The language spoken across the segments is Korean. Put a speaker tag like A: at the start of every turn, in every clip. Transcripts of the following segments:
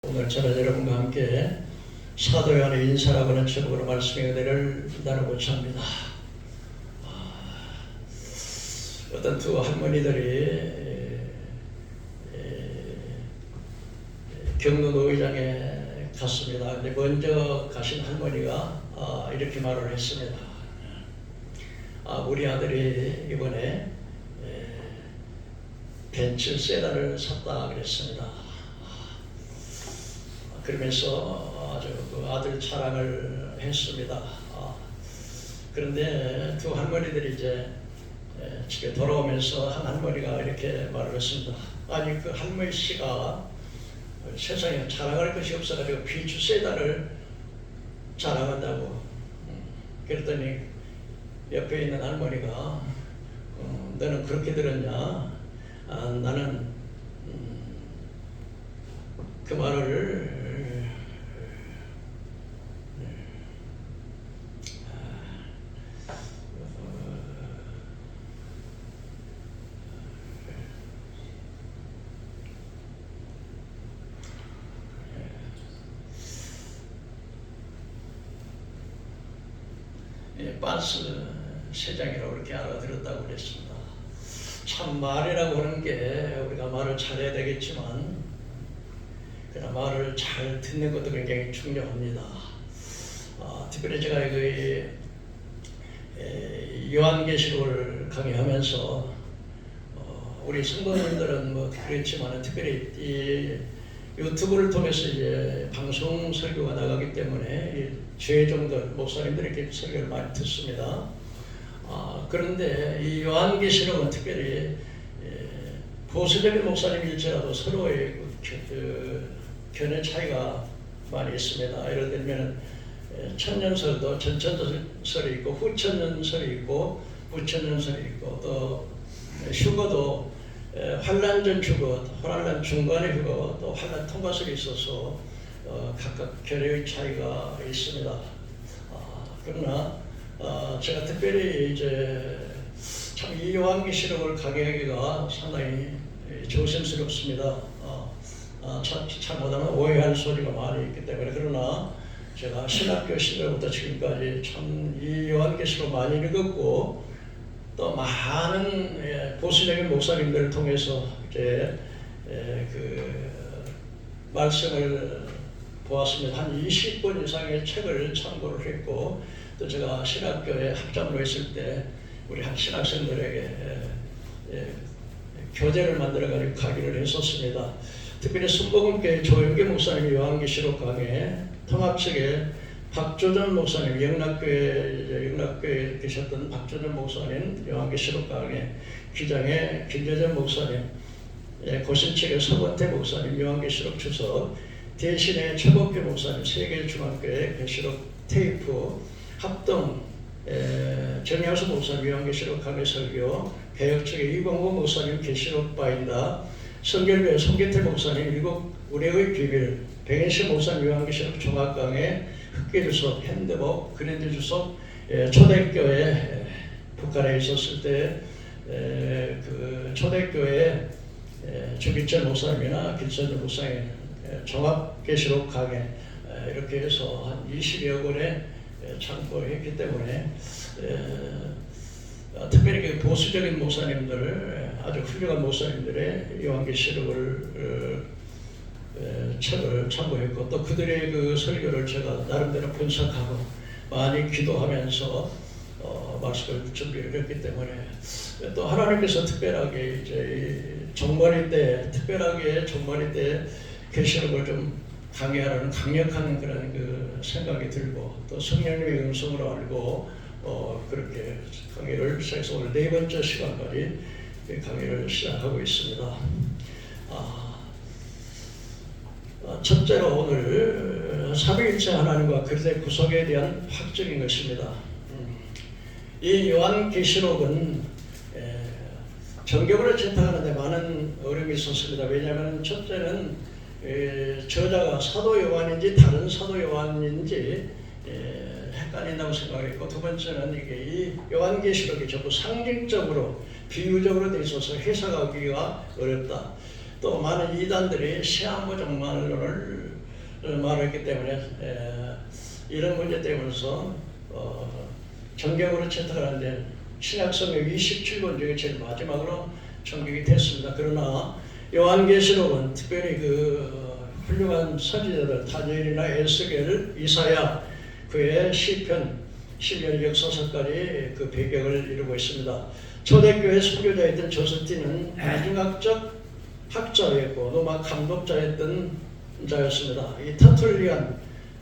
A: 오늘 저는 여러분과 함께 사도 요한의 인사라고 하는 제목으로 말씀의 은혜를 나누고자 합니다. 어떤 두 할머니들이 경로 노회장에 갔습니다. 근데 먼저 가신 할머니가 이렇게 말을 했습니다. 우리 아들이 이번에 벤츠 세단을 샀다 그랬습니다. 그러면서 아주 그 아들 자랑을 했습니다. 그런데 두 할머니들이 이제 집에 돌아오면서 한 할머니가 이렇게 말을 했습니다. 아니 그 할머니 씨가 세상에 자랑할 것이 없어가지고 벤츠 세단을 자랑한다고. 그랬더니 옆에 있는 할머니가 너는 그렇게 들었냐? 나는 그 말을 빤스 세장이라고 그렇게 알아들었다고 그랬습니다. 참 말이라고 하는 게 우리가 말을 잘해야 되겠지만 그러나 말을 잘 듣는 것도 굉장히 중요합니다. 특별히 제가 그 요한계시록을 강의하면서 우리 성도님들은 뭐 그렇지만 특별히 이 유튜브를 통해서 이제 방송 설교가 나가기 때문에 죄종들 목사님들이 이렇게 설교를 많이 듣습니다. 그런데 이 요한계시록은 특별히 보수적인 목사님일지라도 서로의 견해 차이가 많이 있습니다. 예를 들면 천년설도 전천년설이 있고 후천년설이 있고 무천년설이 있고 또 휴거도 환란 전 휴거, 환란 중간의 휴거, 또 환란 통과설이 있어서 각각 견해의 차이가 있습니다. 그러나 제가 특별히 이제 참 이 요한계시록을 강의하기가 상당히 조심스럽습니다. 잘못하면 오해할 소리가 많이 있기 때문에. 그러나 제가 신학교 시절부터 지금까지 참 이 요한계시록 많이 읽었고 또 많은 보수적인 목사님들을 통해서 이제 그 말씀을 보았습니다. 한 20권 이상의 책을 참고를 했고 또 제가 신학교에 학장으로 있을 때 우리 신학생들에게 교재를 만들어가지고 강의를 했었습니다. 특별히 순복음교회 조영계 목사님이 요한계시록 강의에 통합측에 박조전 목사님, 영락교회에 계셨던 박조전 목사님 요한계시록 강의, 기장의 김재전 목사님, 고신측의 서건태 목사님 요한계시록 주석, 대신의 최복표 목사님 세계중앙교회 계시록 테이프, 합동 정야수 목사님 요한계시록 강의 설교, 개혁측의 이봉호 목사님 계시록 바인다, 성결교회 송계태 목사님 일곱 우레의 비밀, 백인시 목사님 요한계시록 종합강의 흑기주석, 핸드북, 그랜드 주석, 초대교회 북한에 있었을 때 그 초대교회 주기철 목사님이나 길선주 목사님 종합계시록 강의 이렇게 해서 한 20여 권의 참고했기 때문에 특별히 그 보수적인 목사님들, 아주 훌륭한 목사님들의 요한계시록을 책을 참고했고 또 그들의 그 설교를 제가 나름대로 분석하고 많이 기도하면서 말씀을 준비를 했기 때문에 또 하나님께서 특별하게 이제 종말일 때 계시록을 좀 강의하라는 강력한 그런 그 생각이 들고 또 성령님의 음성으로 알고 그렇게 강의를 해서 오늘 네 번째 시간까지 강의를 시작하고 있습니다. 첫째로 오늘 삼위일체 하나님과 그리스도의 구속에 대한 확증인 것입니다. 이 요한계시록은 정교부를 채택하는데 많은 어려움이 있었습니다. 왜냐하면 첫째는 저자가 사도 요한인지 다른 사도 요한인지 헷갈린다고 생각했고, 두 번째는 이게 이 요한계시록이 전부 상징적으로 비유적으로 되어 있어서 해석하기가 어렵다. 또 많은 이단들이 시한부 종말론을 말했기 때문에 이런 문제 때문에서 정경으로 채택을 하는데 신약성경 27권 중에 제일 마지막으로 정경이 됐습니다. 그러나 요한계시록은 특별히 그 훌륭한 선지자들 다니엘이나 에스겔, 이사야, 그의 시편, 신약 역사서까지 그 배경을 이루고 있습니다. 초대교회 선교자였던 조스틴은 대중학적 학자였고 또 막 감독자였던 자였습니다. 이 터툴리안,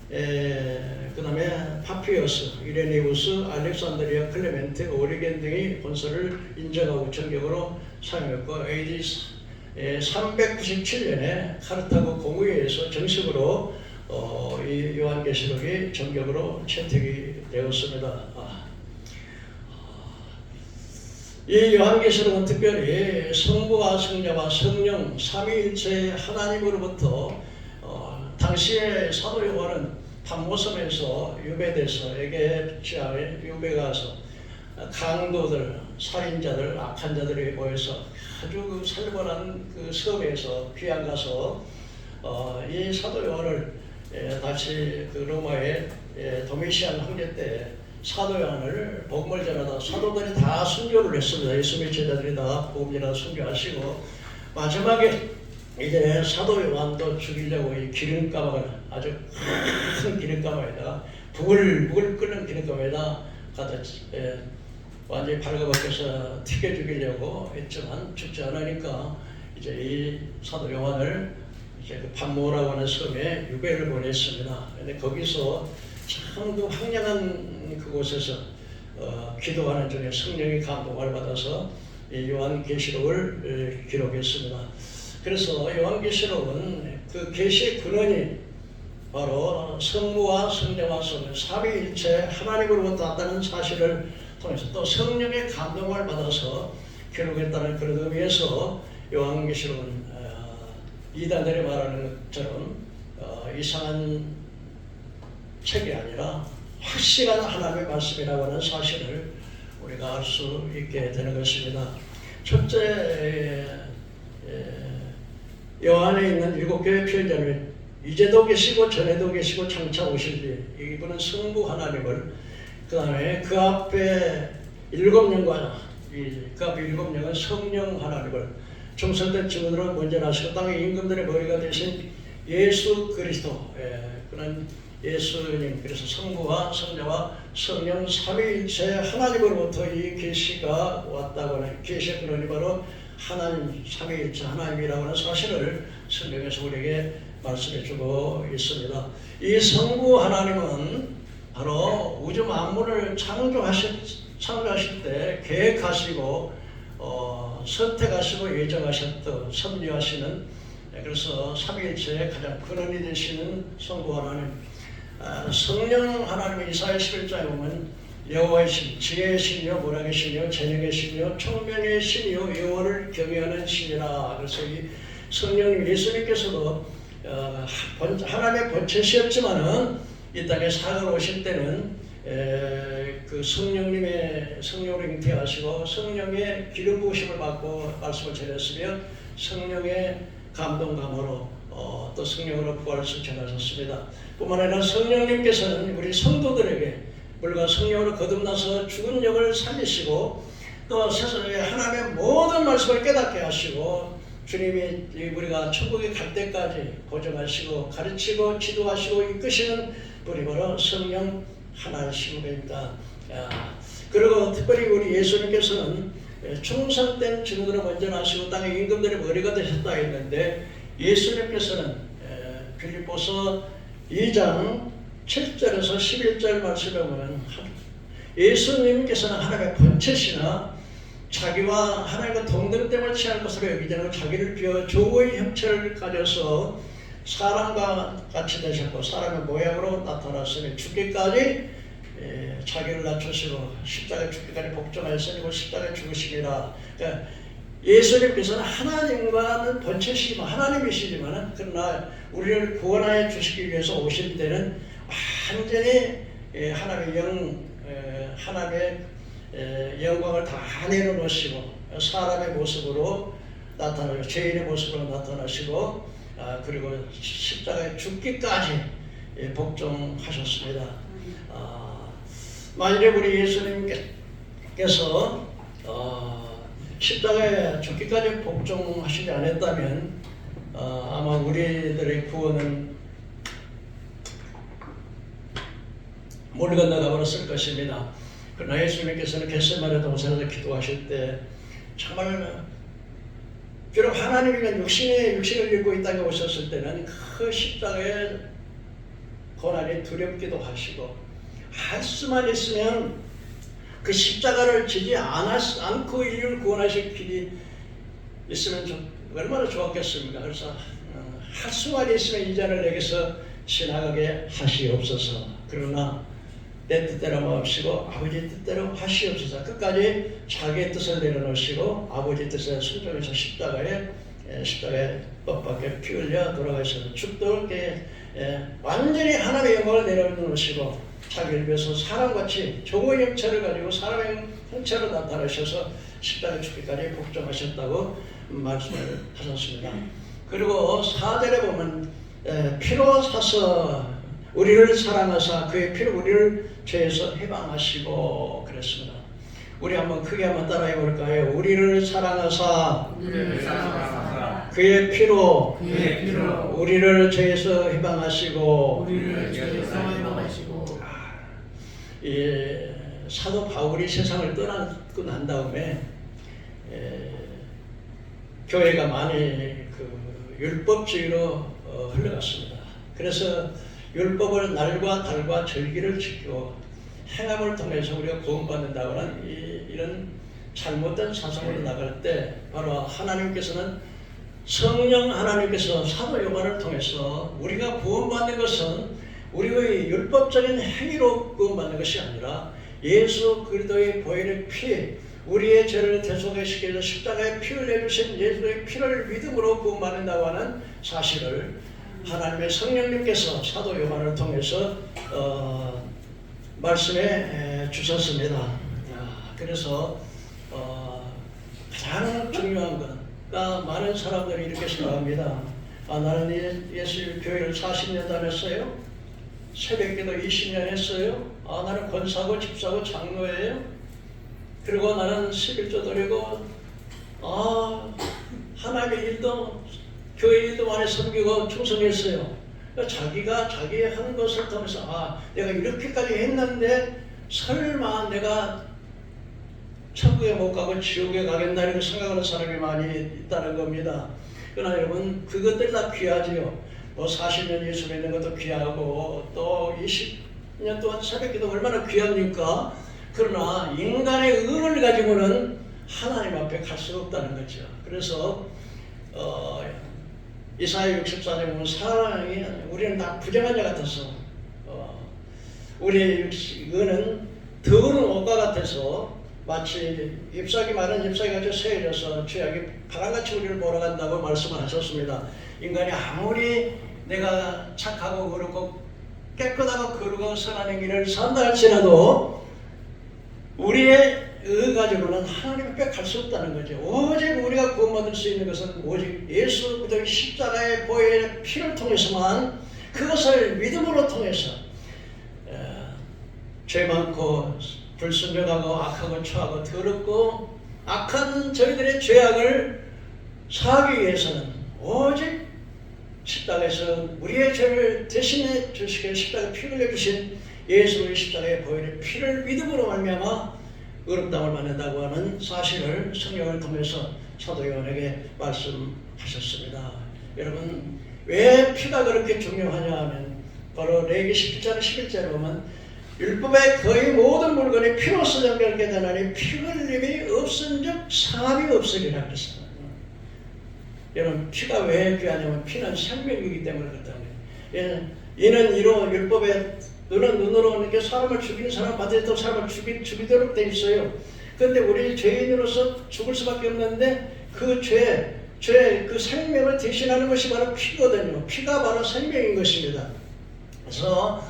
A: 그 다음에 파피어스, 이레니우스, 알렉산드리아, 클레멘트, 오리겐 등이 본서를 인정하고 정격으로 사용했고 AD 397년에 카르타고 공의회에서 정식으로 이 요한계시록이 정격으로 채택이 되었습니다. 이 요한계시록은 특별히 성부와 성자와 성령 삼위일체 하나님으로부터 당시에 사도 요한은 판모섬에서 유배돼서 지하에 유배가서 강도들, 살인자들, 악한 자들이 모여서 아주 그 살벌한 그 섬에서 귀양 가서 이 사도 요한을 다시 그 로마의 도미시안 황제 때 사도 요한을 복음을 전하다 사도들이 다 순교를 했습니다. 예수님의 제자들이 다 복음 전하다 순교하시고 마지막에 이제 사도 요한도 죽이려고 이 기름가방을 아주 큰 기름가방에다가 부글부글 끓는 기름가방에다 갖다 완전히 발가벗겨서 튀겨 죽이려고 했지만 죽지 않으니까 이제 이 사도 요한을 이제 그 판모라고 하는 섬에 유배를 보냈습니다. 근데 거기서 참 그 황량한 그곳에서 기도하는 중에 성령의 감동을 받아서 이 요한계시록을 기록했습니다. 그래서 요한계시록은 그 계시의 근원이 바로 성부와 성자와 성령 삼위일체 하나님으로부터 왔다는 사실을 통해서 또 성령의 감동을 받아서 기록했다는 그런 의미에서 요한계시록은 이단들이 말하는 것처럼 이상한 책이 아니라 확실한 하나님의 말씀이라고 하는 사실을 우리가 알 수 있게 되는 것입니다. 첫째, 요한에 있는 7교회 편지를 이제도 계시고 전에도 계시고 장차 오실 때 이분은 성부 하나님을 그 다음에 그 앞에 7년과 그 앞에 7년은 성령 하나님을 중생된 증언으로 먼저 나시고 땅의 임금들의 머리가 되신 예수 그리스도 그는 예수님 그래서 성부와 성자와 성령 삼위일체 하나님으로부터 이 계시가 왔다고 하는 계시의 근원이 바로 하나님 삼위일체 하나님이라고 하는 사실을 성경에서 우리에게 말씀해 주고 있습니다. 이 성부 하나님은 바로 우주 만물을 창조하실 때 계획하시고 선택하시고 예정하셨던 섭리하시는 그래서 삼위일체의 가장 근원이 되시는 성부 하나님, 성령 하나님의 이사야 11장에 보면 여호와의 신, 지혜의 신이요 모략의 신이요 재능의 신이요 총명의 신이요 여호와를 경외하는 신이라. 그래서 이 성령님 예수님께서도 하나님의 본체시였지만은 이 땅에 사역을 오실 때는 그 성령으로 잉태하시고 성령의 기름 부으심을 받고 말씀을 전했으며 성령의 감동감으로 또 성령으로 부활을 전하셨습니다. 뿐만 아니라 성령님께서는 우리 성도들에게 물과 성령으로 거듭나서 죽은 영을 살리시고 또 세상에 하나님의 모든 말씀을 깨닫게 하시고 주님이 우리가 천국에 갈 때까지 보증하시고 가르치고 지도하시고 이끄시는 분이 바로 성령 하나이신 분입니다. 그리고 특별히 우리 예수님께서는 충성된 증언으로 먼저 나시고 땅의 임금들의 머리가 되셨다 했는데 예수님께서는 빌립보서 2장 7절에서 11절 말씀에 보면 예수님께서는 하나님의 본체시나 자기와 하나님과 동등됨을 취할 것으로 여기지 않고 자기를 비워 조의 형체를 가져서 사람과 같이 되셨고 사람의 모양으로 나타났으니 죽기까지 자기를 낮추시고 십자가에 죽기까지 복종하였으니 십자가에 죽으심이라. 그러니까 예수님께서는 하나님과는 본체시지만 하나님이시지만 그러나 우리를 구원하여 주시기 위해서 오실 때는 완전히 하나님의 영광을 다 내려놓으시고 사람의 모습으로 나타나시고 죄인의 모습으로 나타나시고 그리고 십자가에 죽기까지 복종하셨습니다. 만일에 우리 예수님께서 십자가에 죽기까지 복종하시지 않았다면 아마 우리들의 구원은 물 건너가 버렸을 것입니다. 그러나 예수님께서는 겟세마네 동산에서 기도하실 때 정말 비록 하나님이면 육신을 입고 이 땅에 오셨을 때는 그 십자가의 고난이 두렵기도 하시고 할 수만 있으면 그 십자가를 지지 않고 인류를 구원하실 길이 있으면 얼마나 좋았겠습니까? 그래서 할 수만 있으면 이 잔을 내게서 지나가게 하시옵소서. 그러나 내 뜻대로 마옵시고 아버지 뜻대로 하시옵소서. 끝까지 자기의 뜻을 내려놓으시고 아버지 뜻에 순종해서 십자가에 법밖에 피 흘려 돌아가셔서 죽도록 완전히 하나님의 영광을 내려놓으시고 자기를 위해서 사람같이 종의 형체를 가지고 사람의 형체로 나타나셔서 십자가에 죽기까지 복종하셨다고 말씀을 하셨습니다. 그리고 4절에 보면 피로 사서 우리를 사랑하사 그의 피로 우리를 죄에서 해방하시고 그랬습니다. 우리 한번 크게 한번 따라해 볼까요? 우리를 사랑하사 그의 피로 우리를 죄에서 해방하시고 사도 바울이 세상을 떠나고 난 다음에 교회가 많이 율법주의로 흘러갔습니다. 그래서 율법을 날과 달과 절기를 지키고 행함을 통해서 우리가 구원받는다고 하는 이런 잘못된 사상으로 나갈 때 바로 하나님께서는 성령 하나님께서 사도 요한을 통해서 우리가 구원받는 것은 우리의 율법적인 행위로 구원받는 것이 아니라 예수 그리스도의 보혈의 피, 우리의 죄를 대속시켜서 십자가에 피를 내주신 예수의 피를 믿음으로 구원받는다고 하는 사실을 하나님의 성령님께서 사도 요한을 통해서 말씀해 주셨습니다. 그래서 가장 중요한 건 많은 사람들이 이렇게 생각합니다. 나는 예수 교회를 40년 다녔어요. 새벽기도 20년 했어요. 나는 권사고 집사고 장로예요. 그리고 나는 11조 드리고 하나님의 일도 교회 일도 많이 섬기고 충성했어요. 자기가 자기 하는 것을 통해서 내가 이렇게까지 했는데 설마 내가 천국에 못 가고 지옥에 가겠나 이렇게 생각하는 사람이 많이 있다는 겁니다. 그러나 여러분 그것들이 다 귀하지요. 40년 예수 믿는 것도 귀하고 또 20년 동안 새벽기도 얼마나 귀합니까? 그러나 인간의 의를 가지고는 하나님 앞에 갈 수가 없다는 거죠. 그래서 이사야 64장 보면 사랑이 우리는 다 부정한 자 같아서 우리의 의는 더러운 옷과 같아서 마치 잎사귀 마른 잎사귀같이 세여져서 죄악이 바람같이 우리를 몰아간다고 말씀을 하셨습니다. 인간이 아무리 내가 착하고 그렇고 깨끗하고 거룩하고 선한 행위를 산다 할지라도 우리의 의 가지고는 하나님 앞에 갈 수 없다는 거죠. 오직 우리가 구원받을 수 있는 것은 오직 예수 그리스도의 십자가의 보혈의 피를 통해서만, 그것을 믿음으로 통해서 죄 많고 불순종하고 악하고 추하고 더럽고 악한 저희들의 죄악을 사하기 위해서는 오직 십자가에서 우리의 죄를 대신해 주시기에 십자가에 피를 내주신 예수의 십자가의 보혈의 피를 믿음으로 말미암아 의롭다함을 받는다고 하는 사실을 성령을 통해서 사도 요한에게 말씀하셨습니다. 여러분 왜 피가 그렇게 중요하냐 하면 바로 레위기 17장 11절에 보면 율법의 거의 모든 물건이 피로써 정결케 되나니 피 흘림이 없은즉 상함이 없으리라 그랬습니다. 여러분 피가 왜 귀하냐면 피는 생명이기 때문에 그렇다는 거예요. 이는 이로 율법에 눈은 눈으로 이렇게 사람을 죽이는 사람 받아도 사람을 죽이도록 돼 있어요. 그런데 우리 죄인으로서 죽을 수밖에 없는데 그 그 생명을 대신하는 것이 바로 피거든요. 피가 바로 생명인 것입니다. 그래서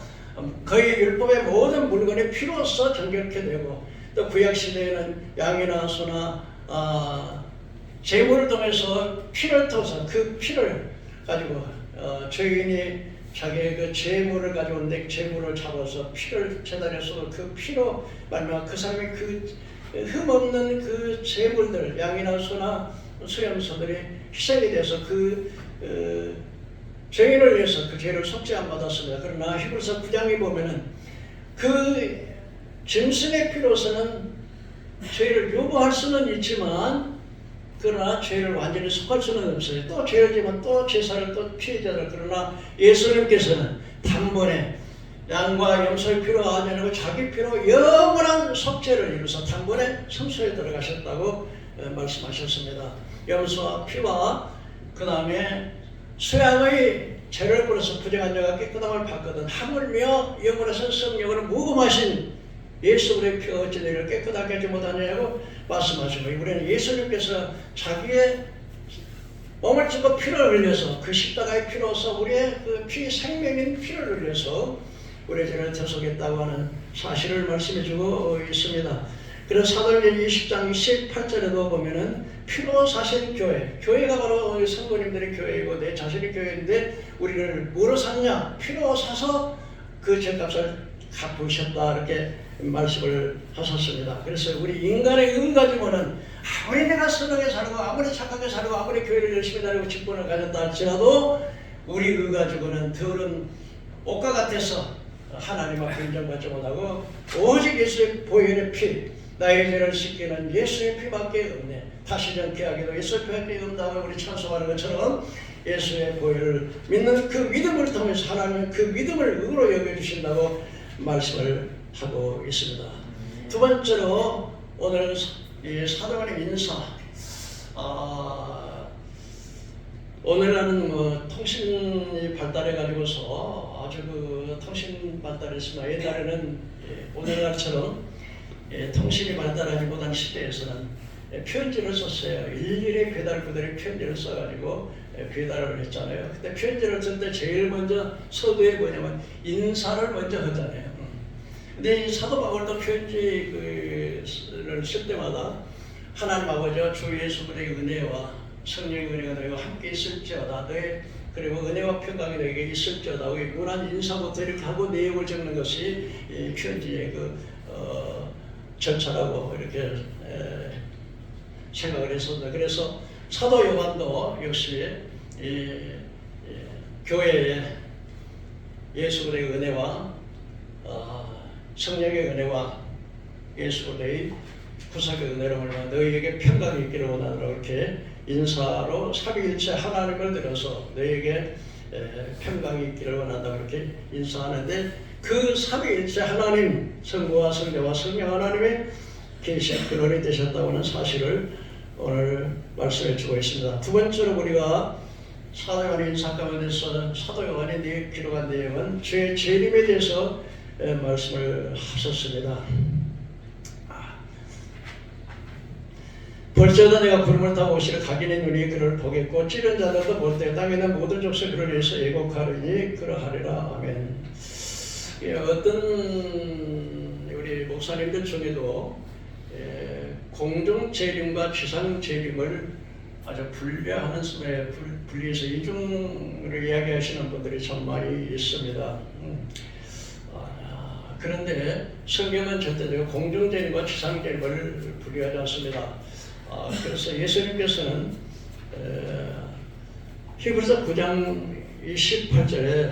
A: 거의 율법의 모든 물건이 피로써 정결케 되고, 또 구약 시대에는 양이나 소나 제물을 통해서 피를 통해서 그 피를 가지고 죄인이 자기의 그 재물을 가져오는데 재물을 잡아서 피를 제단에 쏟아 그 피로 말미암아 그 사람이 그 흠없는 그 재물들 양이나 소나 수염소들이 희생이 돼서 그 죄인을 위해서 그 죄를 속죄함 받았습니다. 그러나 히브리서 9장에 보면은 그 짐승의 피로서는 죄를 요구할 수는 있지만 그러나 죄를 완전히 속할 수는 없어요. 또 죄를 지면 또 제사를 또 피해자를 그러나 예수님께서는 단번에 양과 염소의 피로 하지 않고 자기 피로 영원한 속죄를 이루어서 단번에 성소에 들어가셨다고 말씀하셨습니다. 염소와 피와 그 다음에 수양의 죄를 뿌려서 부정한 자가 깨끗함을 받거든 하물며 영원하신 성령으로 무금하신 예수 그리스도의 피가 어찌 너희를 깨끗하게 하지 못하냐고 말씀하시고 이번에는 예수님께서 자기의 몸을 찢고 피를 흘려서 그 십자가의 피로서 우리의 그 피 생명인 피를 흘려서 우리의 죄를 대속했다고 하는 사실을 말씀해주고 있습니다. 그래서 사도행전 20장 18절에도 보면은 피로 사신 교회가 바로 성도님들의 교회이고 내 자신의 교회인데 우리를 뭐로 샀냐? 피로 사서 그 죄값을 갚으셨다 이렇게 말씀을 하셨습니다. 그래서 우리 인간의 의 가지고는 아무리 내가 선하게 살고 아무리 착하게 살고 아무리 교회를 열심히 다니고 직분을 가졌다 할지라도 우리 의 가지고는 더러운 옷과 같아서 하나님 앞에 인정받지 못하고 오직 예수의 보혈의 피 나의 죄를 씻기는 예수의 피밖에 없네. 다시 정케하기도 예수의 피밖에 없다고 우리 찬송하는 것처럼 예수의 보혈을 믿는 그 믿음을 통해서 하나님은 그 믿음을 의로 여겨주신다고 말씀을 하고 있습니다. 두 번째로 오늘 이 사도간의 인사 오늘은 통신이 발달해 가지고서 아주 그 통신 발달했습니다. 옛날에는 오늘날처럼 통신이 발달하지 못한 시대에서는 편지를 썼어요. 일일이 배달부들이 편지를 써가지고 배달을 했잖아요. 그때 편지를 쓸 때 제일 먼저 서두에 뭐냐면 인사를 먼저 하잖아요. 근데 이 사도 바울도 편지를 쓸 때마다 하나님 아버지와 주 예수 그리스도의 은혜와 성령의 은혜가 너희와 함께 있을지어다. 너희 그리고 은혜와 평강이 너희에게 있을지어다. 무난 인사부터 이렇게 하고 내용을 적는 것이 이 편지의 절차라고 이렇게 생각을 했습니다. 그래서 사도 요한도 역시 교회에 예수 그리스도의 은혜와 성령의 은혜와 예수 그리스도의 구속의 은혜로 말미암아 너희에게 평강이 있기를 원하노라 이렇게 인사로 삼위일체 하나님을 들어서 너희에게 평강이 있기를 원한다 이렇게 인사하는데 그 삼위일체 하나님 성부와 성자와 성령 하나님의 계신 근원이 되셨다고 하는 사실을 오늘 말씀해 주고 있습니다. 두 번째로 우리가 사도 요한의 인사 가운데서 사도 요한이 기록한 내용은 죄의 재림에 대해서 말씀을 하셨습니다. 벌써다 내가 구름을 타고 오시는 각인의 눈이 그를 보겠고 찌른 자들도 볼 때 땅에 있는 모든 족속 그를 위해서 예곡하리니 그러하리라. 아멘. 어떤 우리 목사님들 중에도 공중 재림과 지상 재림을 아주 분리하는 분리해서 이중으로 이야기하시는 분들이 참 많이 있습니다. 그런데 성경은 절대로 공중 재림과 지상 재림을 분리하지 않습니다. 그래서 예수님께서는 히브리서 9장 28절에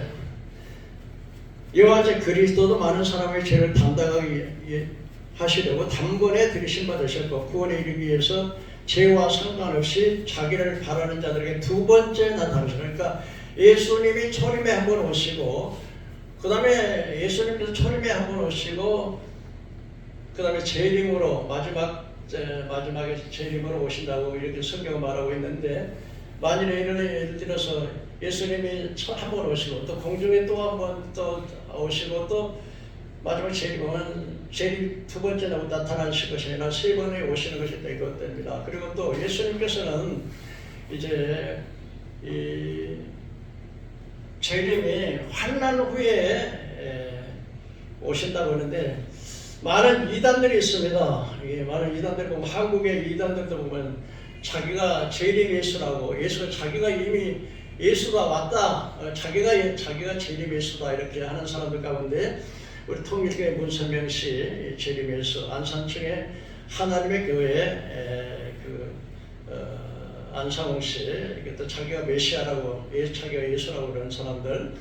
A: 이와 같이 그리스도도 많은 사람의 죄를 담당하게 하시려고 단번에 들이심 받으셨고 구원에 이르기 위해서 죄와 상관없이 자기를 바라는 자들에게 두 번째 나타나셨어요. 그러니까 예수님이 초림에 한 번 오시고 그 다음에 예수님께서 초림에 한 번 오시고 그 다음에 재림으로 마지막에 재림으로 오신다고 이렇게 성경은 말하고 있는데 만일에 예를 들어서 예수님이 한 번 오시고 또 공중에 또 한 번 또 오시고 또 마지막 재림은 재림 두 번째 나타나실 것이 아니라 세 번에 오시는 것이 되겠답니다. 그리고 또 예수님께서는 이제 이 재림이 환난 후에 오신다고 하는데 많은 이단들이 있습니다. 많은 이단들 보면 한국의 이단들도 보면 자기가 재림 예수라고 예수가 자기가 이미 예수가 왔다. 자기가 재림 예수다 이렇게 하는 사람들 가운데 우리 통일교회 문선명 씨 재림 예수, 안산청의 하나님의 교회 안상홍 씨, 이것도 자기가 메시아라고, 자기가 예수라고 그러는 사람들,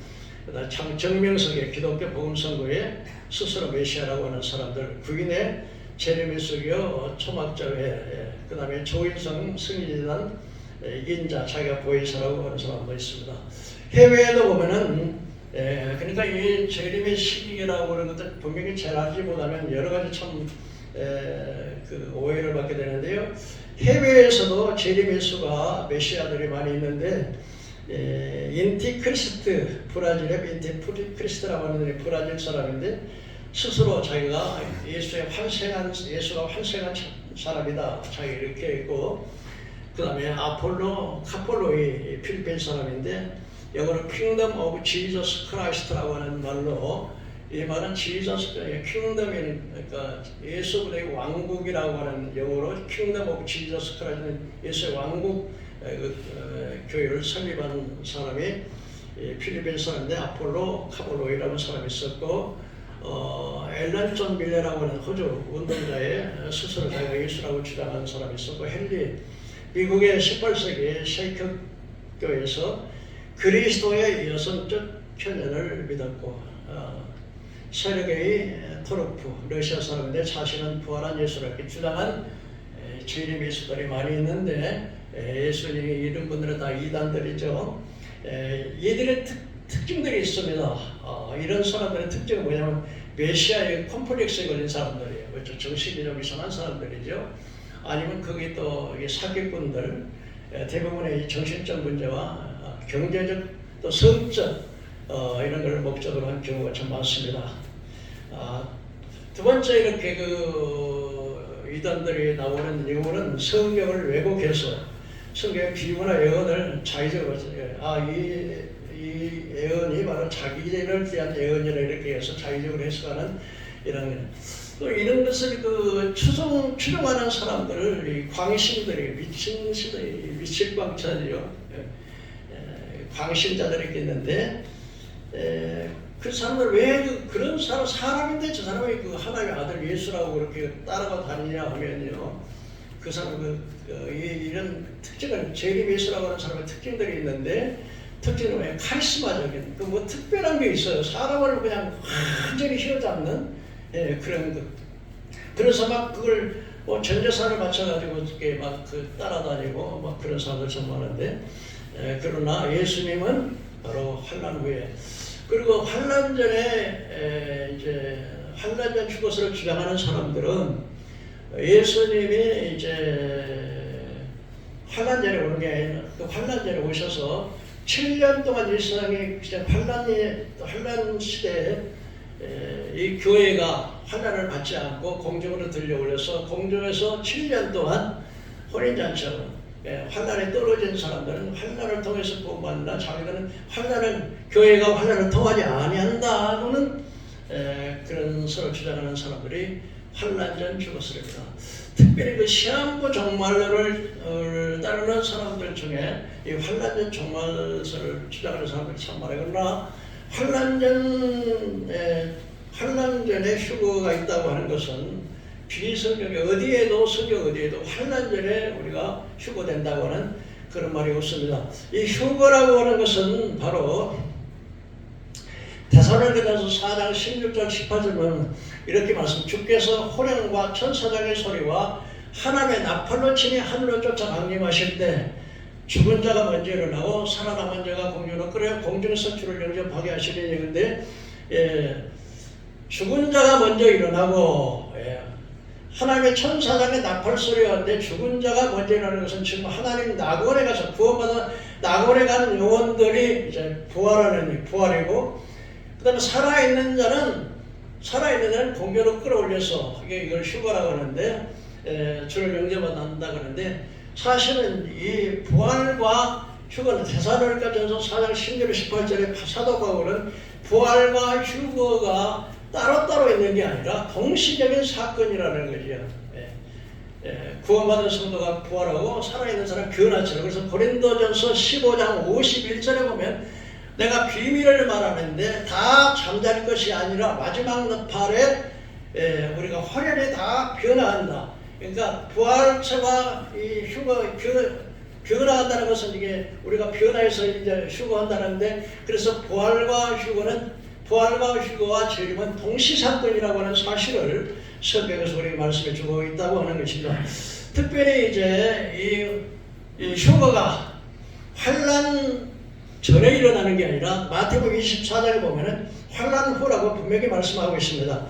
A: 그다음 정명석의 기독교 복음선교회 스스로 메시아라고 하는 사람들, 구인의 재림예수교 초막자회, 그다음에 조인성 승리단 인자, 자기가 보이사라고 하는 사람도 있습니다. 해외에도 보면은 그러니까 이 재림의 시기라고 하는 것들 분명히 잘 알지 못하면 여러 가지 참 그 오해를 받게 되는데요. 해외에서도 재림 예수가 메시아들이 많이 있는데 인티크리스트, 브라질의 인티크리스트라고 하는 브라질 사람인데 스스로 자기가 예수가 환생한 사람이다. 자기 이렇게 했고, 그 다음에 카폴로이 필리핀 사람인데 영어로 Kingdom of Jesus Christ라고 하는 말로, 이 말은 지저스 킹덤이 그러니까 예수의 왕국이라고 하는 영어로 Kingdom of Jesus Christ는 예수의 왕국 교회를 설립한 사람이 필리핀 사람인데 카폴로이라는 사람이 있었고, 앨런 존 밀레라고 하는 호주 운동자의 스스로 자기가 예수라고 주장하는 사람이 있었고, 헨리 미국의 18세기 셰이크 교회에서 그리스도의 여성적 편연을 믿었고, 세르게이 토로프 러시아 사람인데 자신은 부활한 예수를 이렇게 주장한 재림 예수들이 많이 있는데, 예수님이 이런 분들은 다 이단들이죠. 얘들의 특징들이 있습니다. 이런 사람들의 특징은 뭐냐면 메시아의 콤플렉스에 걸린 사람들이에요. 그렇죠? 정신이 좀 이상한 사람들이죠. 아니면 거기 또 사기꾼들, 대부분의 정신적 문제와 경제적 또 성적 이런 걸 목적으로 한 경우가 참 많습니다. 두 번째 이렇게 이단들이 나오는 이유는 성경을 왜곡해서 성경의 비유나 예언을 자의적으로 이 예언이 바로 자기를 위한 예언이라 이렇게 해서 자의적으로 해석하는 또 이런 것을 추종하는 사람들을 광신들이 미칠 광자들이요, 광신자들이 있는데, 그 사람들 왜 그런 사람인데 저 사람이 하나님의 아들 예수라고 그렇게 따라가 다니냐 하면요, 그 사람 이런 특징을 재림 예수라고 하는 사람의 특징들이 있는데, 특징은 왜 카리스마적인 특별한 게 있어요. 사람을 그냥 완전히 휘어잡는 그런 것. 그래서 막 그걸 전 재산을 바쳐가지고 이렇게 따라다니고 막 그런 사람들 참 많은데, 그러나 예수님은 바로 환난 후에, 그리고 환난 전에 환난 전 죽었을 주장하는 사람들은 예수님이 환난 전에 오는 게 아니라 환난 전에 오셔서 7년 동안 이 세상에 환난 시대에 이 교회가 환난을 받지 않고 공중으로 들려 올려서 공중에서 7년 동안 혼인잔치하고, 환난에 떨어진 사람들은 환난을 통해서 구원받는다. 자기들은 교회가 환난을 통하지 아니한다고는 그런 서로 주장하는 사람들이 환난 전 죽었으리라. 특별히 시한부 종말론을 따르는 사람들 중에 이 환난 전 종말설을 주장하는 사람들이 참 많아요. 그러나 환난 전에 휴거가 있다고 하는 것은 비성경에 성경 어디에도 환난 전에 우리가 휴거된다고 하는 그런 말이 없습니다. 이 휴거라고 하는 것은 바로 데살로니가서 4장 16절 18절은 이렇게 주께서 호령과 천사장의 소리와 하나님의 나팔로 치니 하늘로 쫓아 강림하실 때 죽은 자가 먼저 일어나고 살아남은 자가 공중으로 끌어 공중에서 주를 영접하게 하시리니. 근데 죽은 자가 먼저 일어나고 하나님의 천사장의 나팔 소리가 있는데, 죽은 자가 먼저 일어나는 것은 지금 하나님 낙원에 가서 구원받아 낙원에 가는 영혼들이 부활이고, 그 다음에 살아있는 자는 공중으로 끌어올려서 이걸 휴거라고 하는데, 주를 영접한다고 하는데, 사실은 이 부활과 휴거는 데살로니가전서 4장 16절 18절에 사도 바울은 부활과 휴거가 따로따로 있는 게 아니라 동시적인 사건이라는 거죠. 구원받은 성도가 부활하고 살아있는 사람 변화처럼. 그래서 고린도전서 15장 51절에 보면 내가 비밀을 말하는데 다 잠잘 것이 아니라 마지막 나팔에 우리가 화려히 다 변화한다. 그러니까 부활체와 이 변화한다는 것은 이게 우리가 변화해서 이제 휴거한다는데, 그래서 부활과 휴거와 재림은 동시사건이라고 하는 사실을 성경에서 우리에게 말씀해 주고 있다고 하는 것입니다. 특별히 이제 이 휴거가 환난 전에 일어나는 게 아니라 마태복음 24장에 보면은 환난 후라고 분명히 말씀하고 있습니다.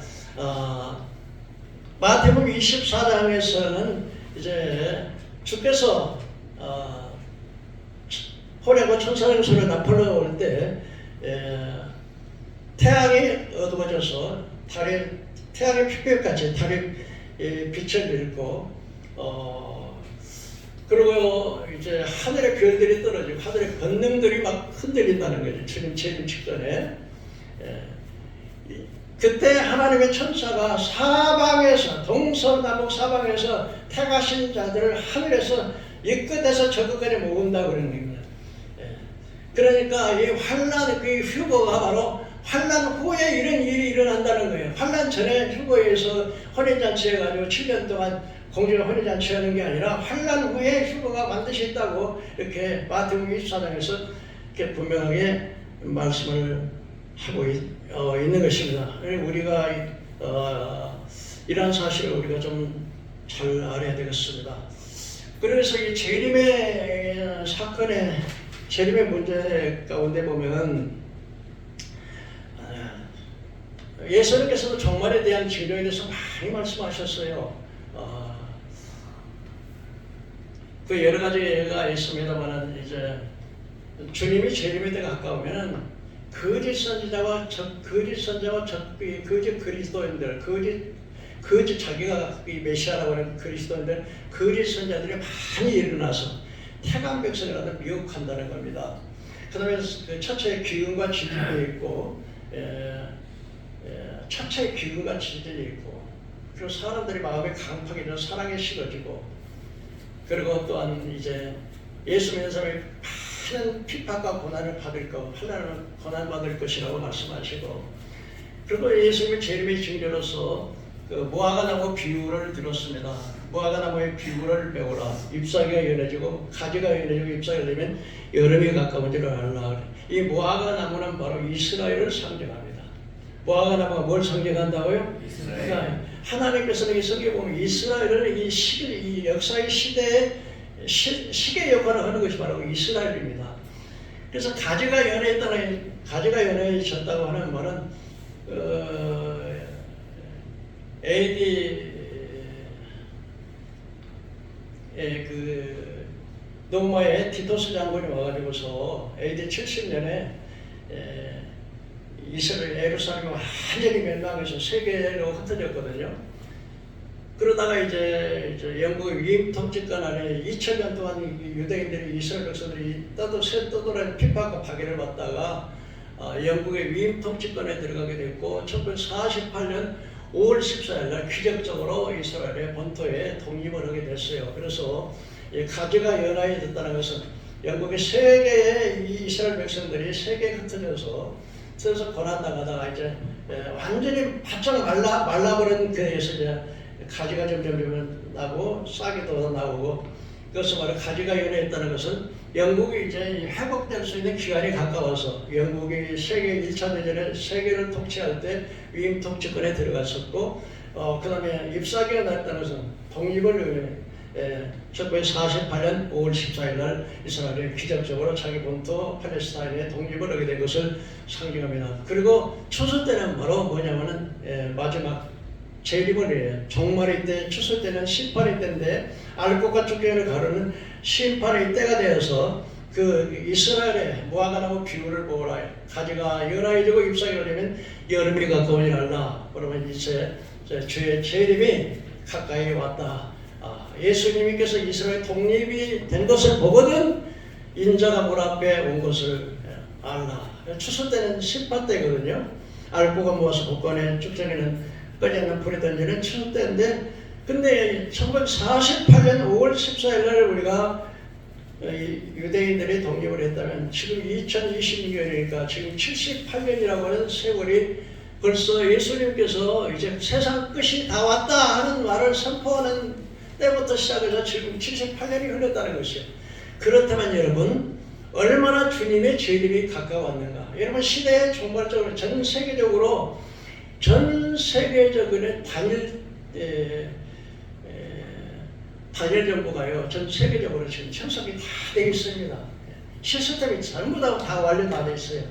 A: 마태복음 24장에서는 이제 주께서 호래고 천사령소를 나팔로 올 때 태양이 어두워져서 태양의 피부같이 달이 빛을 잃고 그리고 이제 하늘의 별들이 떨어지고 하늘의 권능들이 막 흔들린다는 거죠. 주님 재림 직전에. 그때 하나님의 천사가 사방에서 동서남북 사방에서 택하신 자들을 하늘에서 이 끝에서 저 끝까지 모은다고 그러는 겁니다. 그러니까 이 환난 그 휴거가 바로 환난 후에 이런 일이 일어난다는 거예요. 환난 전에 휴거에서 혼인잔치 해가지고 7년 동안 공중에 혼인잔치 하는 게 아니라 환난 후에 휴거가 반드시 있다고 이렇게 마태복음 24장에서 이렇게 분명하게 말씀을 하고 있는 것입니다. 우리가 이러한 사실을 우리가 좀 잘 알아야 되겠습니다. 그래서 이 재림의 사건의 재림의 문제 가운데 보면 예수님께서도 종말에 대한 진료에 대해서 많이 말씀하셨어요. 그 여러 가지가 있습니다만 이제 주님이 재림의 때가 가까우면은 거짓 선지자와 거짓 그리스도인들, 거짓 자기가 이 메시아라고 하는 그리스도인들, 거짓 선지자들이 많이 일어나서 태간 백성이라도 미혹한다는 겁니다. 그 다음에 그 첫째 기근과 지진이 있고, 첫째 기근과 지진이 있고, 그리고 사람들이 마음에 강팍이 되어 사랑에 식어지고, 그리고 또한 이제 예수 믿는 사람이 많은 핍박과 고난을 받을 것, 고난 받을 것이라고 말씀하시고, 그리고 예수님의 재림의 징조로서 그 무화과 나무 비유를 들었습니다. 무화과 나무의 비유를 배우라. 잎사귀가 연해지고 가지가 연해지고 잎사귀가 되면 여름이 가까운 줄을 알라. 이 무화과 나무는 바로 이스라엘을 상징합니다. 무화과 나무가 뭘 상징한다고요? 이스라엘. 그러니까 하나님께서는 이 성경에 보면 이스라엘을 이 역사의 시대에 시계 역할을 하는 것이 바로 이스라엘입니다. 그래서 가지가 연해졌다고 하는 말은 AD의 그 로마의 티토스 장군이 와가지고서 AD 70년에 이스라엘 예루살렘이 완전히 멸망해서 세계로 흩어졌거든요. 그러다가 이제 영국의 위임 통치권 안에 2000년 동안 유대인들이 이스라엘 백성들이 떠돌아 핍박과 파괴를 받다가 영국의 위임 통치권에 들어가게 됐고 1948년 5월 14일 날 기적적으로 이스라엘의 본토에 독립을 하게 됐어요. 그래서 가지가 연하해졌다는 것은 영국의 세계의 이스라엘 백성들이 세계에 흩어져서 고난당하다가 이제 완전히 바짝 말라버린 데에서 이제 가지가 점점 나고 싹이 더 나오고, 그것을 말해 가지가 연해했다는 것은 영국이 이제 회복될 수 있는 기간이 가까워서 영국이 세계 1차 대전에 세계를 통치할 때 위임 통치권에 들어갔었고, 그 다음에 잎사귀가 났다는 것은 독립을 1948년 5월 14일 날 이스라엘이 기적적으로 자기 본토 팔레스타인에 독립을 하게 된 것을 상징합니다. 그리고 추수 때는 바로 뭐냐면은 마지막 재림을 해요. 종말의 때, 추수 때는 심판의 때인데 알곡과 쫓겨를 가르는 심판의 때가 되어서 그 이스라엘의 무화과 나무 비유를 보라. 가지가 연하해지고 잎사귀가 되면 여름이 가까우니 알라. 그러면 이제 주의 재림이 가까이 왔다. 예수님께서 이스라엘 독립이 된 것을 보거든 인자가 물 앞에 온 것을 알라. 추수 때는 심판 때거든요. 알곡을 모아서 복권에 쭉정이는 끓이는 불에 던지는 추수 때인데 근데 1948년 5월 14일 날 우리가 유대인들이 독립을 했다면 지금 2026년이니까 지금 78년이라고 하는 세월이 벌써 예수님께서 이제 세상 끝이 다 왔다 하는 말을 선포하는 때부터 시작해서 지금 78년이 흘렀다는 것이에요. 그렇다면 여러분 얼마나 주님의 재림이 가까웠는가. 여러분 시대의 종말적으로 전 세계적으로 단일 정부가요 전 세계적으로 지금 청소기 다 되어 있습니다. 시스템이 전부 다 완료 다 되어 있어요.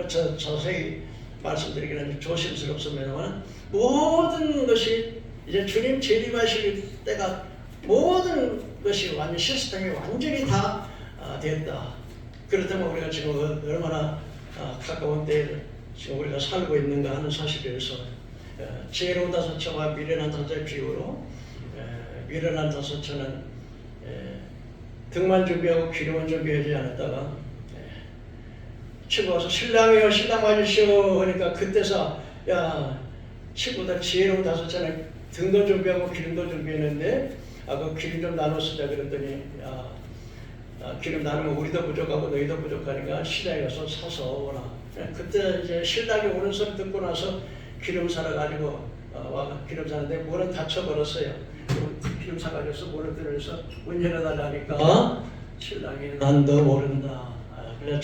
A: 저 자세히 말씀드리기는 조심스럽습니다만 모든 것이 이제 주님 재림하실 때가 모든 것이 완전 시스템이 완전히 다 됐다. 그렇다면 우리가 지금 얼마나 가까운 때에 지금 우리가 살고 있는가 하는 사실에서 지혜로운 다섯처와 미련한 다섯의 비유로 미련한 다섯처는 등만 준비하고 기름은 준비하지 않았다가 친구 와서 신랑이요 신랑 맞으시오 하니까 그때서 야 친구들 지혜로운 다섯처는 등도 준비하고 기름도 준비했는데 그 기름 좀 나눠 쓰자 그랬더니 기름 나누면 우리도 부족하고 너희도 부족하니까 시장에 가서 사서 오라. 그때 이제 신랑이 오는 소리 듣고 나서 기름 사러 가지고 기름 사는데 문은 닫혀버렸어요. 기름 사가지고 문을 들어서 문 열어달라니까 신랑이 난도 모른다. 그래서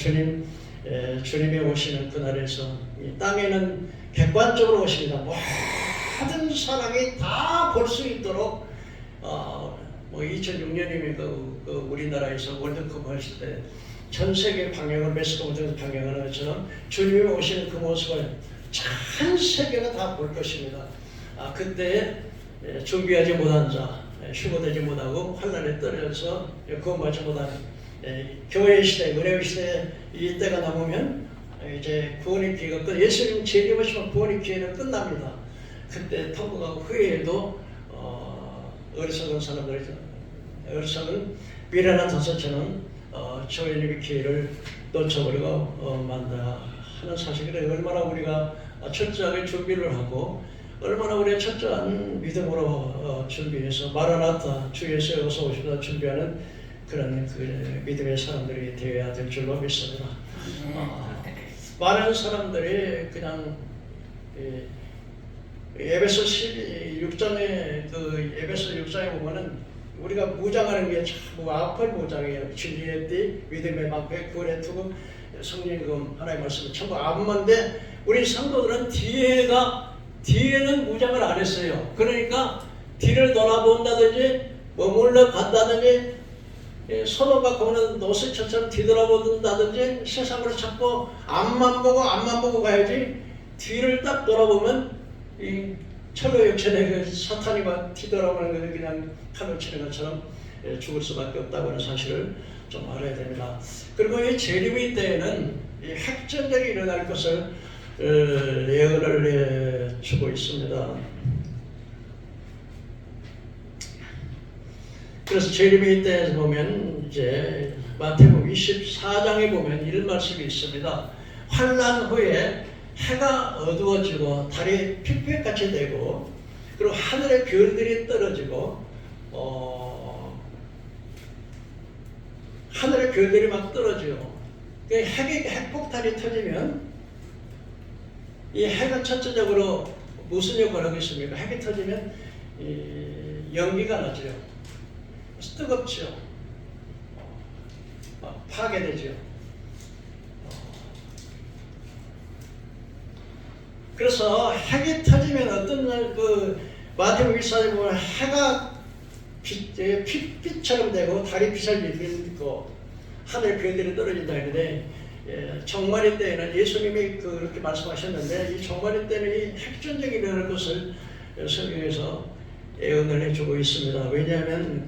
A: 주님이 오시는 그날에서 이 땅에는 객관적으로 오십니다. 모든 사람이 다 볼 수 있도록 2006년이면 그 우리나라에서 월드컵 하실 때 전 세계 방영을 매스컴을 통해서 방영하는 것처럼 주님이 오시는 그 모습을 전 세계가 다 볼 것입니다. 그때 준비하지 못한 자, 휴거되지 못하고 환난에 떨어져서 구원받지 못하는 교회 시대, 은혜의 시대 이 때가 남으면 이제 구원의 기회가 예수님 재림하시면 구원의 기회는 끝납니다. 그때 통곡하고 후회해도 어리석은 사람들, 어리석은 미련한 다섯처는 주님의 기회를 놓쳐버리고 만다 하는 사실을 얼마나 우리가 철저하게 준비를 하고 얼마나 우리가 철저한 믿음으로 준비해서 마라나타 주 예수의 어서 오시다 준비하는 그런 그 믿음의 사람들이 되어야 될 줄로 믿습니다. 많은 사람들이 그냥 에베소 6장에 에베소 6장에 보면은 우리가 무장하는 게 참 악한 무장이에요. 진리의 띠, 믿음의 방패, 구원의 투구, 성령금 하나의 말씀 전부 암만데 우리 성도들은 뒤에는 무장을 안 했어요. 그러니까 뒤를 돌아본다든지 머물러 간다든지 손을 갖고는 노쇠처럼 뒤돌아본다든지 세상으로 자꾸 앞만 보고 가야지 뒤를 딱 돌아보면 이 철로 역전의 그 사탄이 막 뒤돌아보는 것을 그냥 칼로 치는 것처럼 죽을 수밖에 없다고 하는 사실을 좀 알아야 됩니다. 그리고 이 재림의 때에는 이 핵전쟁이 일어날 것을 예언을 해주고 있습니다. 그래서 재림의 때에 보면 이제 마태복음 24장에 보면 이런 말씀이 있습니다. 환난 후에 해가 어두워지고 달이 핏빛같이 되고 그리고 하늘의 별들이 떨어지고 하늘의 별들이 막 떨어져요. 핵폭탄이 터지면 이 핵은 첫째적으로 무슨 역할을 하겠습니까? 핵이 터지면 연기가 나죠. 뜨겁죠. 파괴되죠. 그래서 핵이 터지면 어떤 날 마태복음 24장에 보면 해가 빛처럼 되고 달이 빛을 비비고 하늘의 별들이 떨어진다 했는데 종말의 때에는 예수님이 그렇게 말씀하셨는데 이 종말의 때는 이 핵전쟁이 일어날 것을 성경에서 예언을 해주고 있습니다. 왜냐하면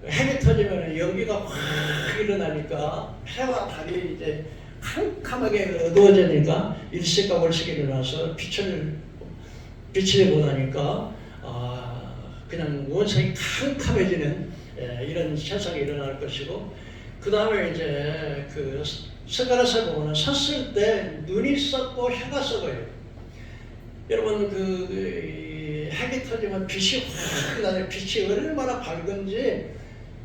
A: 핵이 터지면 연기가 확 일어나니까 해와 달이 이제 캄캄하게 어두워지니까 일식과 월식이 일어나서 빛을 못하니까 그냥 원성이 캄캄해지는 이런 현상이 일어날 것이고 그 다음에 이제 스가랴서 보면 섰을 때 눈이 썩고 해가 썩어요. 여러분 핵이 터지면 빛이 확 나요. 빛이 얼마나 밝은지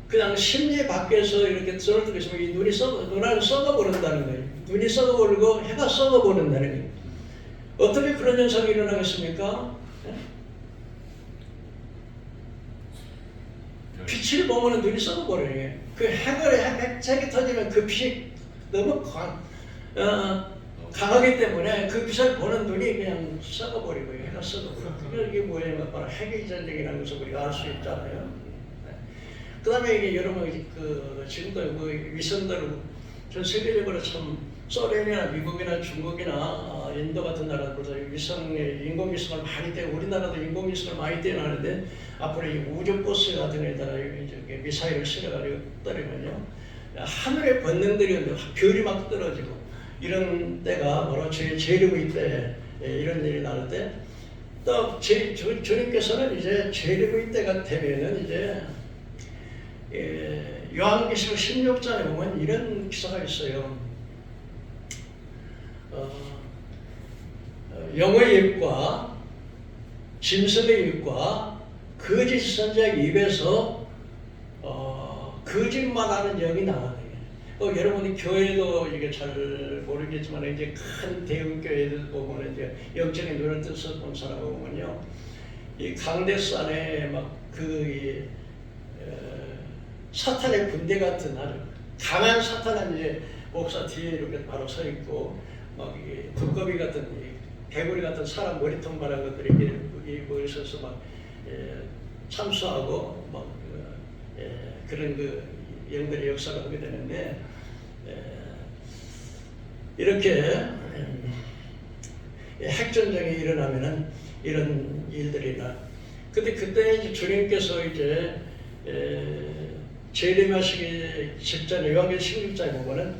A: 그냥 심리 밖에서 이렇게 썰을 뜨고 있으면 이 눈알이 썩어버린다는 거예요. 눈이 썩어버리고 해가 썩어버린다는 거예요. 어떻게 그런 현상이 일어나겠습니까? 빛을 보면 눈이 썩어버려요. 그 핵이 터지면 그 빛이 너무 강하기 때문에 그 빛을 보는 눈이 그냥 썩어버리고요. 해가 썩어버리고. 이게 뭐예요? 바로 핵의 전쟁이라는 것을 우리가 알 수 있잖아요. 그 다음에 이게 여러분, 지금도 그 위성들 전 세계적으로 참 소련이나 미국이나 중국이나 인도 같은 나라들도 인공위성을 많이 떼고 우리나라도 인공위성을 많이 떼어나는데 앞으로 이 우주버스 같은 데다가 미사일을 실어가지고 떨어지면요. 하늘의 본능들이 별이 막 떨어지고 이런 때가 바로 재림의 때 이런 일이 나올 때 또 주님께서는 이제 재림의 때가 되면은 이제 요한계시록 16장에 보면 이런 기사가 있어요. 영의 입과 짐승의 입과 거짓 선지자의 입에서 거짓말하는 영이 나와요. 여러분이 교회도 이게 잘 모르겠지만 이제 큰 대형 교회들 보면 이제 영적인 눈을 떠서 본 사람 보면요, 이 강대수 안에 막 사탄의 군대 같은 아주 강한 사탄은 이제 목사 뒤에 이렇게 바로 서 있고 막 이게 두꺼비 같은 개구리 같은 사람 머리통 바른 것들이 이렇게 서서 막 참수하고 막 그런 영들의 역사를 하게 되는데 이렇게 핵전쟁이 일어나면은 이런 일들이 나. 근데 그때 이제 주님께서 이제 재림하시기 직전에 요한계시록 16장에 보면은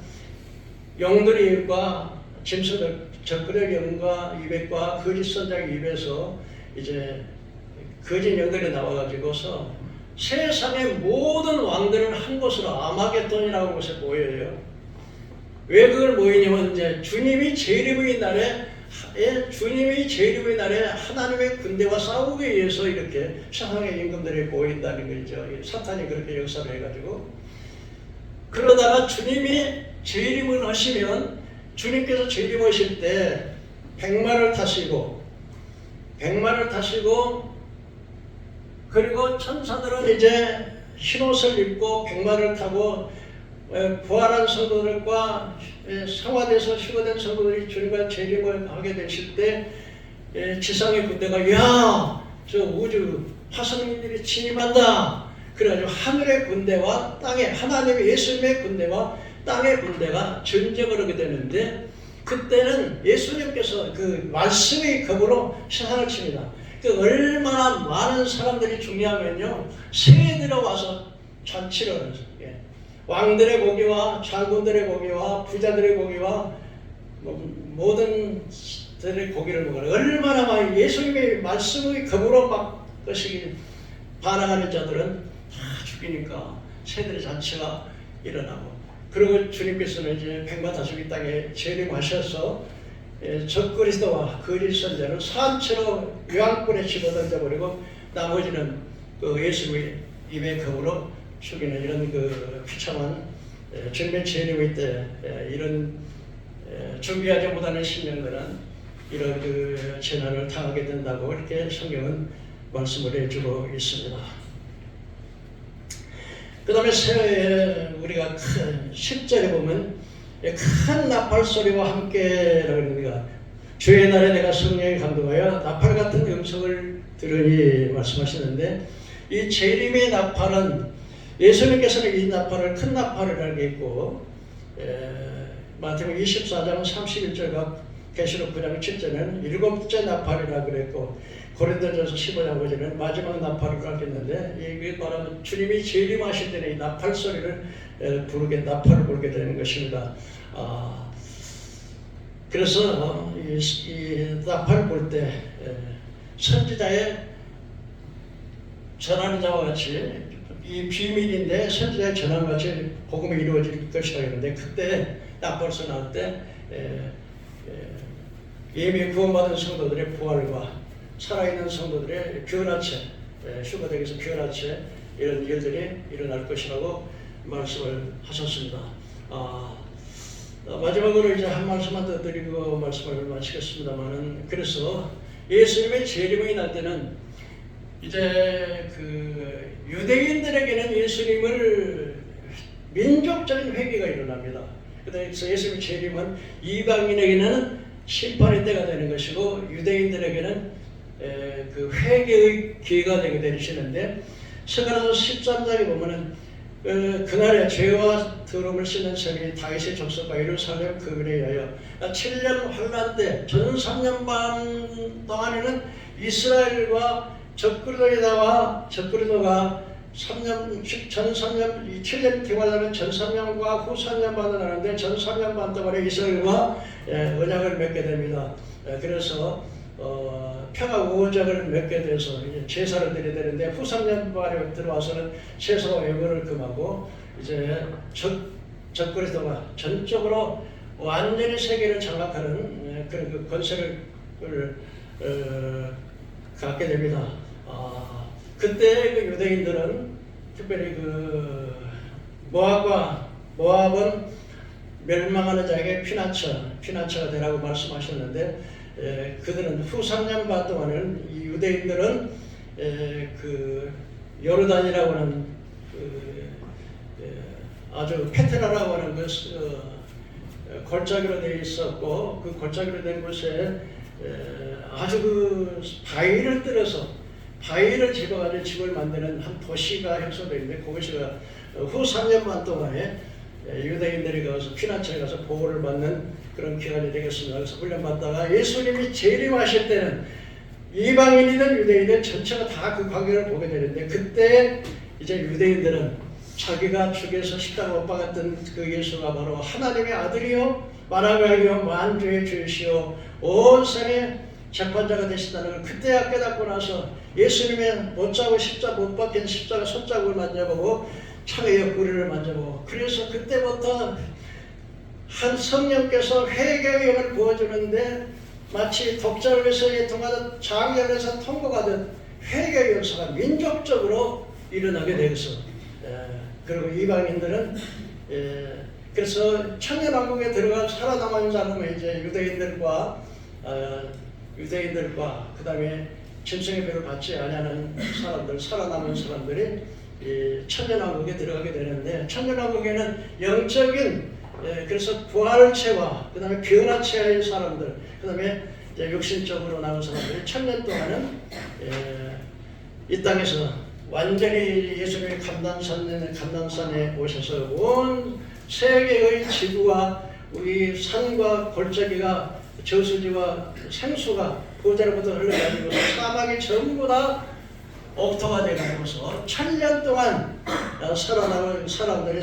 A: 영들의 입과 짐승의 적그레 영과 입과 거짓 선지자의 입에서 이제 거짓 영들이 나와가지고서 세상의 모든 왕들은 한 곳으로 아마겟돈이라는 곳에 모여요. 왜 그걸 모이냐면 이제 주님이 재림의 날에 하나님의 군대와 싸우기 위해서 이렇게 세상의 임금들이 모인다는 거죠. 사탄이 그렇게 역사를 해가지고 그러다가 주님이 재림을 하시면 주님께서 재림하실 때 백마를 타시고 그리고 천사들은 이제 흰옷을 입고 백마를 타고 부활한 성도들과 성화돼서 휴거된 성도들이 주님과 재림을 하게 되실 때 지상의 군대가 야, 저 우주 화성인들이 침입한다. 그래가지고 하늘의 군대와 땅의 하나님의 예수님의 군대와 땅의 군대가 전쟁을 하게 되는데 그때는 예수님께서 그 말씀의 겁으로 세상을 칩니다. 그 얼마나 많은 사람들이 중요하면요, 새에 들어와서 잔치를 하는 거예요. 왕들의 고기와 장군들의 고기와 부자들의 고기와 모든 들의 고기를 먹어요. 얼마나 많이 예수님의 말씀의 겁으로 막 것이 반항하는 자들은 다 죽이니까 새들의 잔치가 일어나고, 그리고 주님께서는 이제 백마 다수기 땅에 재림하셔서 적그리스도와 거짓 선지자를 산채로 요한불에 집어던져 버리고 나머지는 그 예수의 입의 겁으로 죽이는 이런 그 비참한 전면 재림의 때 이런 준비하지 못하는 신령들은 이런 그 재난을 당하게 된다고 이렇게 성경은 말씀을 해주고 있습니다. 그 다음에 우리가 큰 10절에 보면 큰 나팔 소리와 함께라고 합니다. 주의 날에 내가 성령에 감동하여 나팔 같은 음성을 들으니 말씀하시는데, 이 재림의 나팔은 예수님께서는 이 나팔을 큰 나팔을 알겠고 마태복음 24장 31절과 계시록 9장 7절은 일곱째 나팔이라고 그랬고 고린도전서 15장 5절은 마지막 나팔을 알겠는데, 이게 말하면 주님이 재림하실 때는 이 나팔 소리를 나팔을 부르게 되는 것입니다. 그래서 이 나팔을 볼 때 선지자의 전하는 자와 같이 이 비밀인데 선지자의 전함과 같이 복음이 이루어질 것이라고 했는데, 그때 나팔소 나올 때 이미 구원받은 성도들의 부활과 살아있는 성도들의 변화체, 휴거되기에서 변화체 이런 일들이 일어날 것이라고 말씀을 하셨습니다. 마지막으로 이제 한 말씀만 더 드리고 말씀을 마치겠습니다만은, 그래서 예수님의 재림이 날 때는 이제 그 유대인들에게는 예수님을 민족적인 회개가 일어납니다. 그래서 예수님의 재림은 이방인에게는 심판의 때가 되는 것이고 유대인들에게는 그 회개의 기회가 되게 되시는데, 스가랴서 13장에 보면은 그날에 죄와 더러움을 씻는 sem이 다윗의 족속과 예루살렘 그을에 의하여 7년 환란 때 전 3년 반 동안에는 이스라엘과 적그리스도가 전 3년 7년 경화하는 전 3년과 후 3년 반을 하는데 전 3년 반 동안에 이스라엘과 언약을 맺게 됩니다. 그래서 평화 우호적을 맺게 돼서 이제 제사를 드려야 되는데 후 3년 만에 들어와서는 제사와 예물을 금하고 이제 적그리스도가 전적으로 완전히 세계를 장악하는 그런 그 권세를 갖게 됩니다. 그때 그 유대인들은 특별히 그 모압은 멸망하는 자에게 피난처가 되라고 말씀하셨는데, 그들은 후 3년 반 동안은 이 유대인들은 그 요르단이라고 하는 아주 페트라라고 하는 골짜기로 되어 있었고, 그 골짜기로 된 곳에 아주 그 바위를 집어가지고 집을 만드는 한 도시가 형성되어 있는데, 그것이 후 3년 반 동안에 유대인들이 가서 피난처에 가서 보호를 받는 그런 기간이 되겠습니다. 그래서 훈련받다가 예수님이 재림하실 때는 이방인이든 유대인이든 전체가 다 그 광경을 보게 되는데, 그때 이제 유대인들은 자기가 죽여서 십자가 못 박았던 그 예수가 바로 하나님의 아들이요 만왕의 만주의 주이시요 온 세상의 재판자가 되신다는 걸 그때야 깨닫고 나서 예수님의 못 박힌 십자가 손자국을 만져보고 창의 옆구리를 만져보고, 그래서 그때부터 한 성령께서 회개의 영을 부어주는데 마치 독자를 위해서 통하듯 장렬에서 통곡하듯 회개의 역사가 민족적으로 일어나게 되어서, 그리고 이방인들은 그래서 천년왕국에 들어가 살아남은 자는 이제 유대인들과 그 다음에 짐승의 배를 받지 아니하는 사람들, 살아남은 사람들이 천년왕국에 들어가게 되는데, 천년왕국에는 영적인 그래서 부활체와 그 다음에 변화체의 사람들, 그 다음에 육신적으로 나온 사람들이 천년 동안은 이 땅에서 완전히 예수님의 감람산에 오셔서 온 세계의 지구와 우리 산과 골짜기가 저수지와 생수가 보좌로부터 흘러가지고 사막이 전부 다 옥토가 되어서 천년 동안 살아남은 사람들이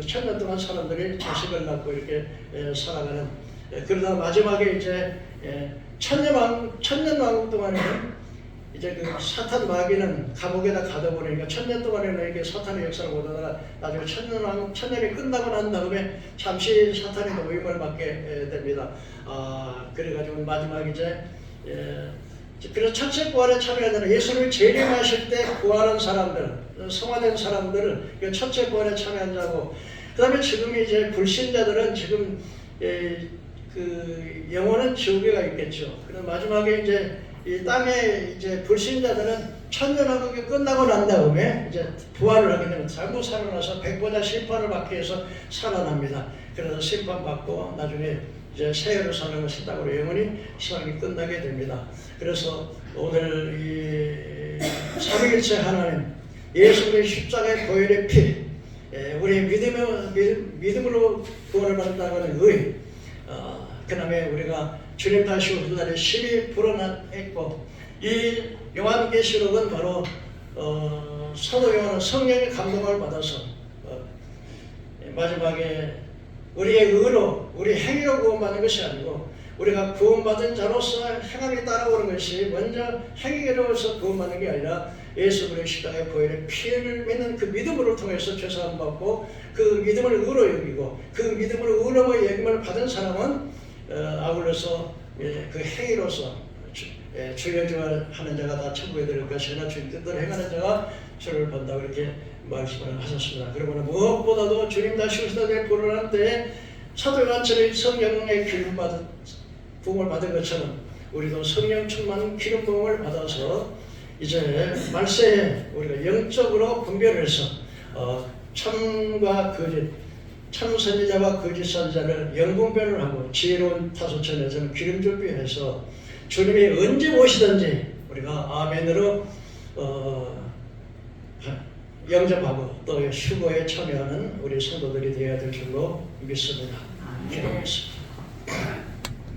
A: 천년 동안 사람들이 자식을 낳고 이렇게 살아가는, 그러다 마지막에 이제 천년 왕국 동안에는 이제 그 사탄 마귀는 감옥에다 가둬버리니까 천년 동안에는 이게 사탄의 역사를 못하다가 나중에 천년이 끝나고 난 다음에 잠시 사탄의 노임을 받게 됩니다. 그래가지고 마지막 이제 그래서 첫째 부활에 참여하는 예수님을 재림하실 때 구하는 사람들, 성화된 사람들을 첫째 부활에 참여한 자고, 그 다음에 지금 이제 불신자들은 지금 그 영혼은 지옥에가 있겠죠. 그럼 마지막에 이제 이 땅에 이제 불신자들은 천년왕국이 끝나고 난 다음에 이제 부활을 하게 되면 잘못 살아나서 백보자 심판을 받기 위해서 살아납니다. 그래서 심판받고 나중에 이제 새 예루살렘을 새 땅으로 영원히 시간이 끝나게 됩니다. 그래서 오늘 이 삼위일체 하나님, 예수님의 십자가의 보혈의 피, 우리 믿음으로 구원을 받는다는 의, 그 다음에 우리가 주님 다시 오실 날에 심히 불어났고, 이 요한계시록은 바로 사도 요한은 성령의 감동을 받아서 마지막에 우리의 의로, 우리 행위로 구원받는 것이 아니고 우리가 구원받은 자로서 행함이 따라오는 것이 먼저 행위로서 구원받는 게 아니라 예수 그리스도의 십자가의 보혈의 피를 믿는 그 믿음으로 통해서 죄사함 받고, 그 믿음을 의로 여기고, 그 믿음으로 의로의 여김을 받은 사람은 아울러서 그 행위로서 주여주여 하는 자가 다 천국에 들을 것이나 주님 뜻대로 행하는 자가 주를 본다 그렇게 말씀을 하셨습니다. 그러므로 무엇보다도 주님 다시 오시다 될 불안한 때에 사도 요한처럼 성령의 기름 받은 부음을 받은 것처럼 우리도 성령 충만 기름 부음을 받아서 이제 말세에 우리가 영적으로 분별해서 참과 거짓, 참 선지자와 거짓 선지자를 영분별을 하고 지혜로운 타소천에서는 기름 준비해서 주님이 언제 오시든지 우리가 아멘으로 영접하고 또 휴거에 참여하는 우리 성도들이 되어야 될 줄로 믿습니다. 기도하겠습니다.